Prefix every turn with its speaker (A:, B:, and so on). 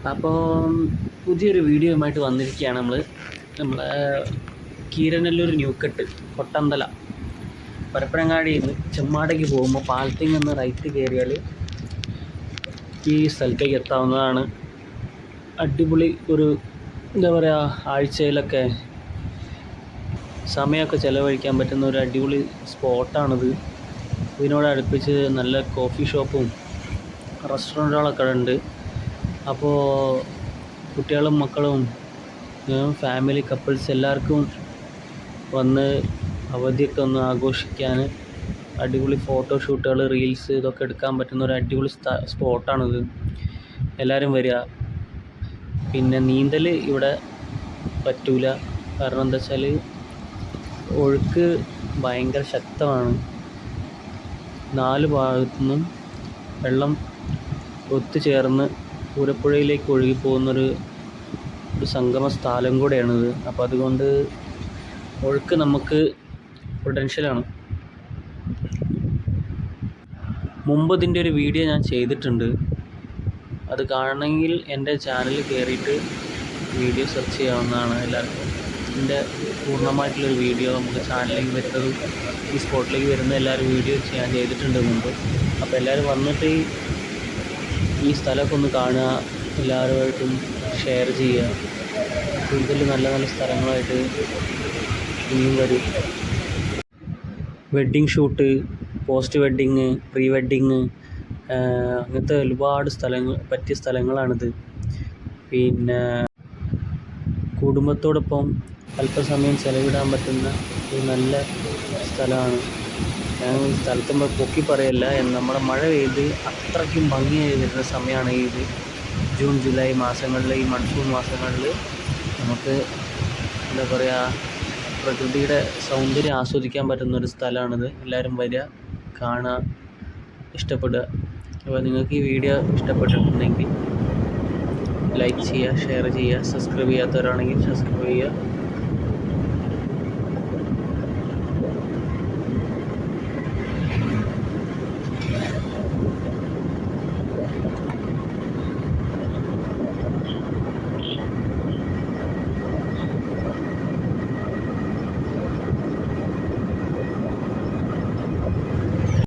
A: അപ്പോൾ പുതിയൊരു വീഡിയോയുമായിട്ട് വന്നിരിക്കുകയാണ് നമ്മളെ കീരനെല്ലൂർ ന്യൂക്കട്ട് കൊട്ടന്തല പരപ്പനങ്ങാടിയിൽ നിന്ന് ചെമ്മാടേക്ക് പോകുമ്പോൾ പാലത്തിൽ നിന്ന് റൈറ്റ് കയറിയാൽ ഈ സ്ഥലത്തേക്ക് എത്താവുന്നതാണ്. അടിപൊളി ഒരു എന്താ പറയുക, ആഴ്ചയിലൊക്കെ സമയമൊക്കെ ചിലവഴിക്കാൻ പറ്റുന്ന ഒരു അടിപൊളി സ്പോട്ടാണിത്. ഇതിനോടടുപ്പിച്ച് നല്ല കോഫി ഷോപ്പും റെസ്റ്റോറൻറ്റുകളൊക്കെ ഉണ്ട്. അപ്പോൾ കുട്ടികളും മക്കളും ഫാമിലി കപ്പിൾസ് എല്ലാവർക്കും വന്ന് അവധിയൊക്കെ ഒന്ന് ആഘോഷിക്കാൻ അടിപൊളി ഫോട്ടോഷൂട്ടുകൾ, റീൽസ് ഇതൊക്കെ എടുക്കാൻ പറ്റുന്ന ഒരു അടിപൊളി സ്പോട്ടാണിത്. എല്ലാവരും വരിക. പിന്നെ നീന്തൽ ഇവിടെ പറ്റൂല, കാരണം എന്താ വെച്ചാൽ ഒഴുക്ക് ഭയങ്കര ശക്തമാണ്. 4 ഭാഗത്തുനിന്നും വെള്ളം ഒത്തുചേർന്ന് പൂരപ്പുഴയിലേക്ക് ഒഴുകിപ്പോകുന്നൊരു സംഗമ സ്ഥലം കൂടെയാണിത്. അപ്പോൾ അതുകൊണ്ട് ഒഴുക്ക് നമുക്ക് പൊട്ടൻഷ്യലാണ്. മുമ്പ് ഇതിൻ്റെ ഒരു വീഡിയോ ഞാൻ ചെയ്തിട്ടുണ്ട്. അത് കാണണമെങ്കിൽ എൻ്റെ ചാനലിൽ കയറിയിട്ട് വീഡിയോ സെർച്ച് ചെയ്യാവുന്നതാണ് എല്ലാവർക്കും. ഇതിൻ്റെ പൂർണ്ണമായിട്ടുള്ളൊരു വീഡിയോ നമുക്ക് ചാനലിലേക്ക് വരുന്നതും ഈ സ്പോട്ടിലേക്ക് വരുന്ന എല്ലാവരും വീഡിയോ ഞാൻ ചെയ്തിട്ടുണ്ട് മുമ്പ്. അപ്പോൾ എല്ലാവരും വന്നിട്ട് ഈ സ്ഥലമൊക്കെ ഒന്ന് കാണുക, എല്ലാവരുമായിട്ടും ഷെയർ ചെയ്യുക. കൂടുതൽ നല്ല നല്ല സ്ഥലങ്ങളായിട്ട് ഇനിയും വരും. Wedding shoot, post wedding, pre wedding, അങ്ങനത്തെ ഒരുപാട് പറ്റിയ സ്ഥലങ്ങളാണിത്. പിന്നെ കുടുംബത്തോടൊപ്പം അല്പസമയം ചെലവിടാൻ പറ്റുന്ന ഒരു നല്ല സ്ഥലമാണ്. ഞാൻ ഈ സ്ഥലത്ത് പൊക്കി പറയല്ല, നമ്മുടെ മഴ പെയ്ത് അത്രയ്ക്കും ഭംഗിയായി വരുന്ന സമയമാണ് ഇത്. ജൂൺ ജൂലൈ മാസങ്ങളിൽ, ഈ മൺസൂൺ മാസങ്ങളിൽ നമുക്ക് എന്താ പറയുക, പ്രകൃതിയുടെ സൗന്ദര്യം ആസ്വദിക്കാൻ പറ്റുന്നൊരു സ്ഥലമാണിത്. എല്ലാവരും വരിക, കാണുക, ഇഷ്ടപ്പെടുക. അപ്പോൾ നിങ്ങൾക്ക് ഈ വീഡിയോ ഇഷ്ടപ്പെട്ടിട്ടുണ്ടെങ്കിൽ ലൈക്ക് ചെയ്യുക, ഷെയർ ചെയ്യുക, സബ്സ്ക്രൈബ് ചെയ്യാത്തവരാണെങ്കിൽ സബ്സ്ക്രൈബ് ചെയ്യുക.